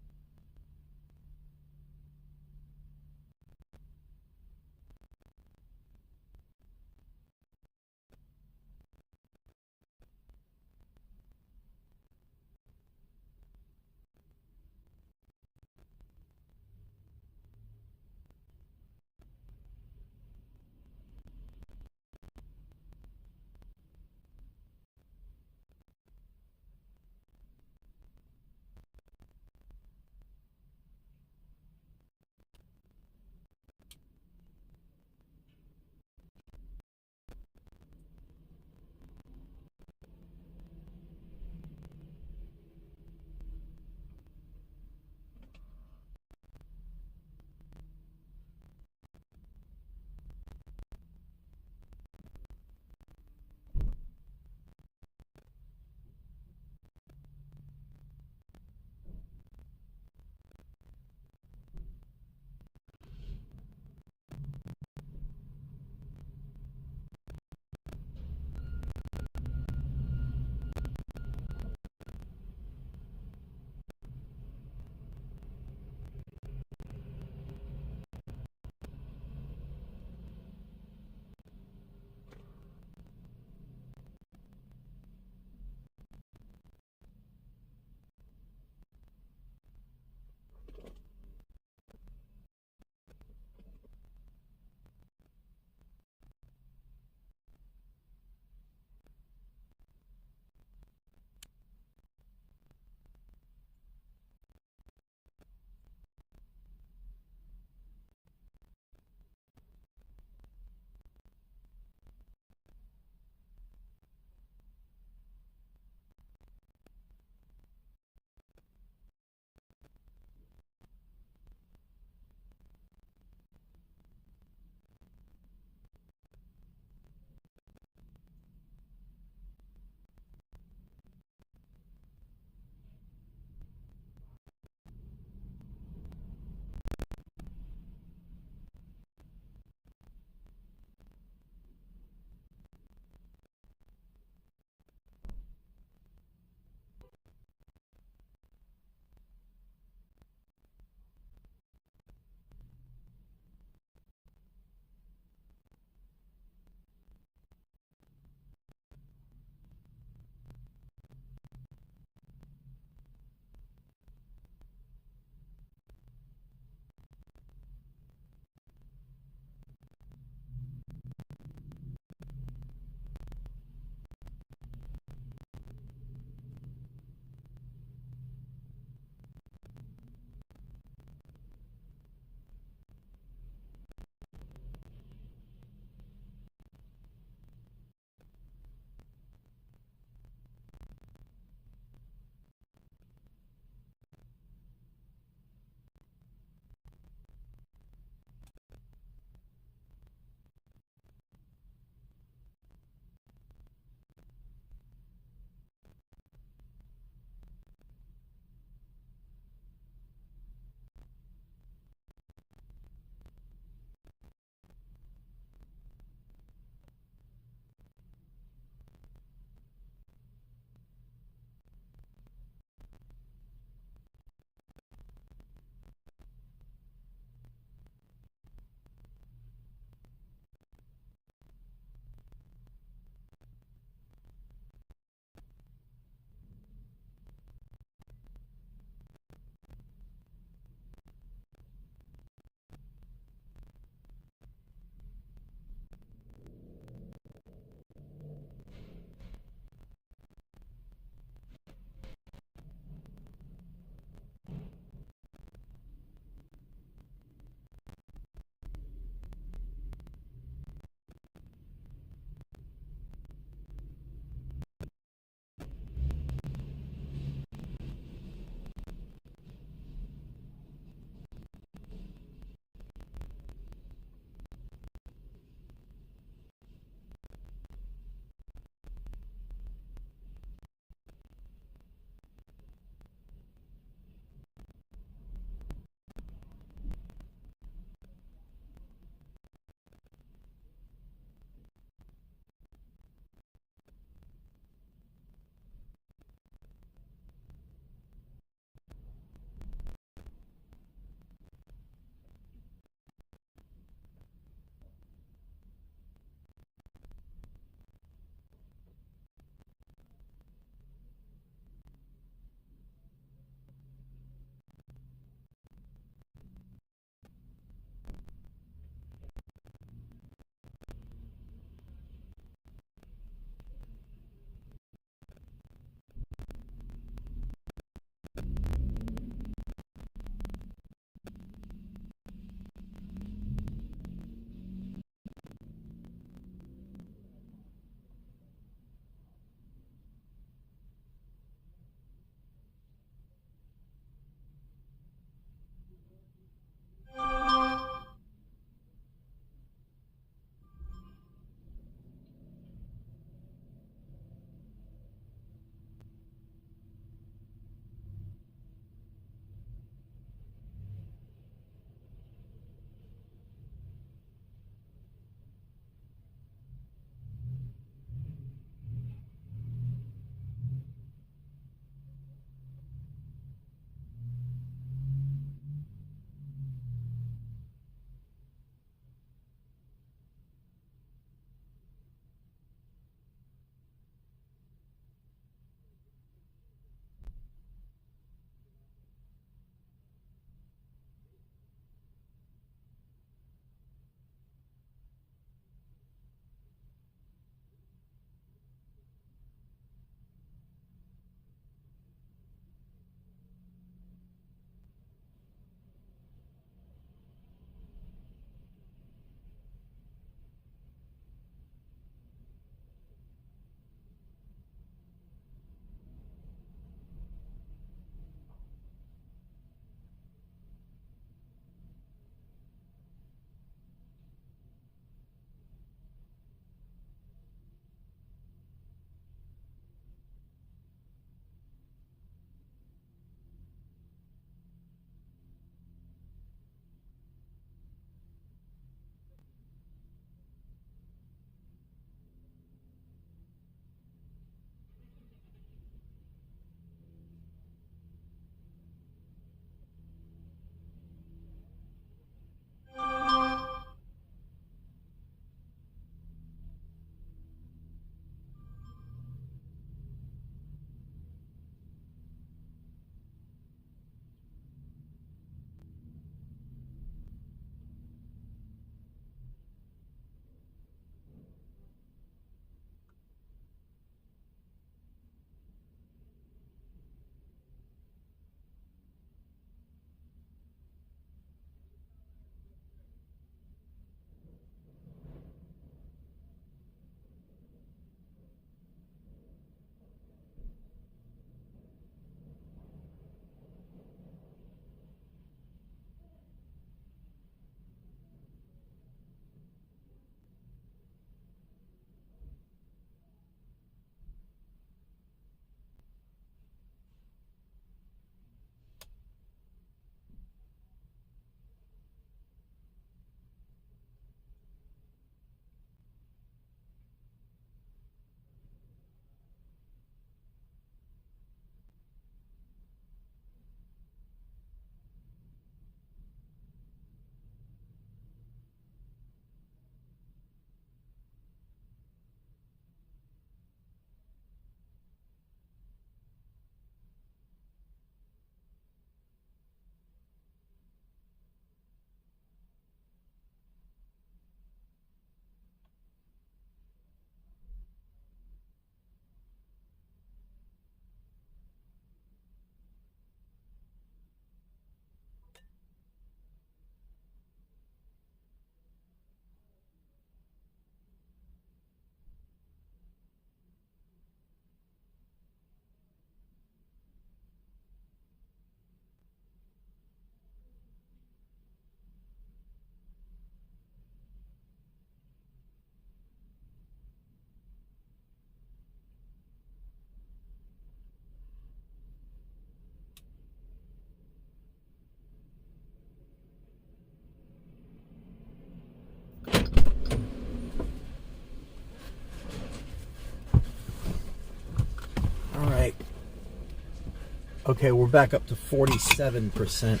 Okay, we're back up to 47%.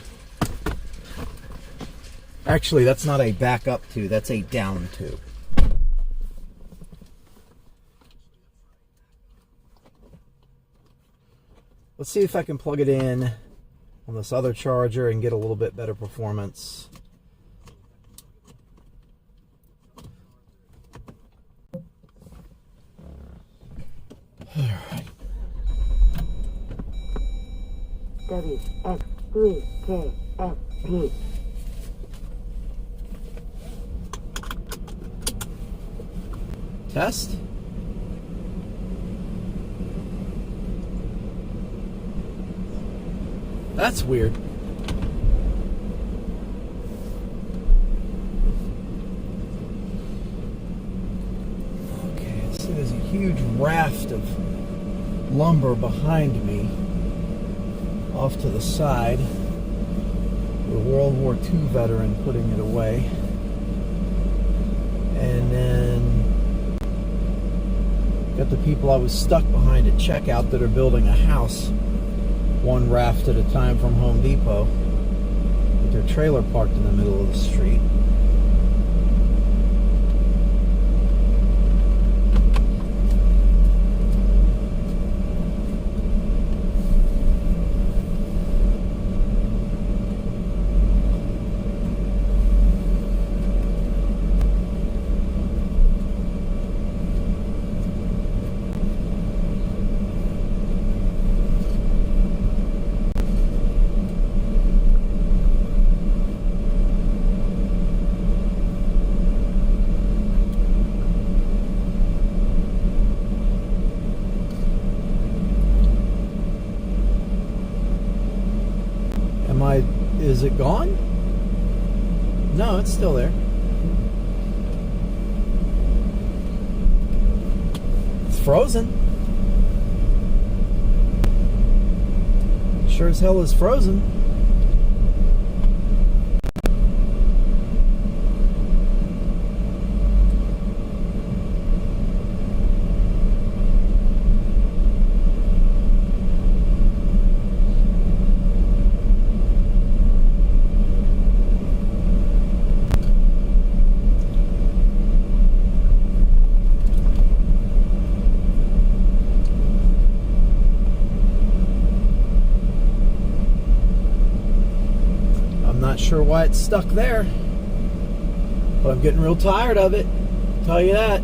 Actually, that's not a back up to, that's a down to. Let's see if I can plug it in on this other charger and get a little bit better performance. Alright. WX3KSP. Test. That's weird. Okay, so there's a huge raft of lumber behind me off to the side. The World War II veteran putting it away. And then got the people I was stuck behind at checkout that are building a house one raft at a time from Home Depot with their trailer parked in the middle of the street. Is it gone? No, it's still there. It's frozen. Sure as hell is frozen. Sure why it's stuck there, but I'm getting real tired of it, I'll tell you that.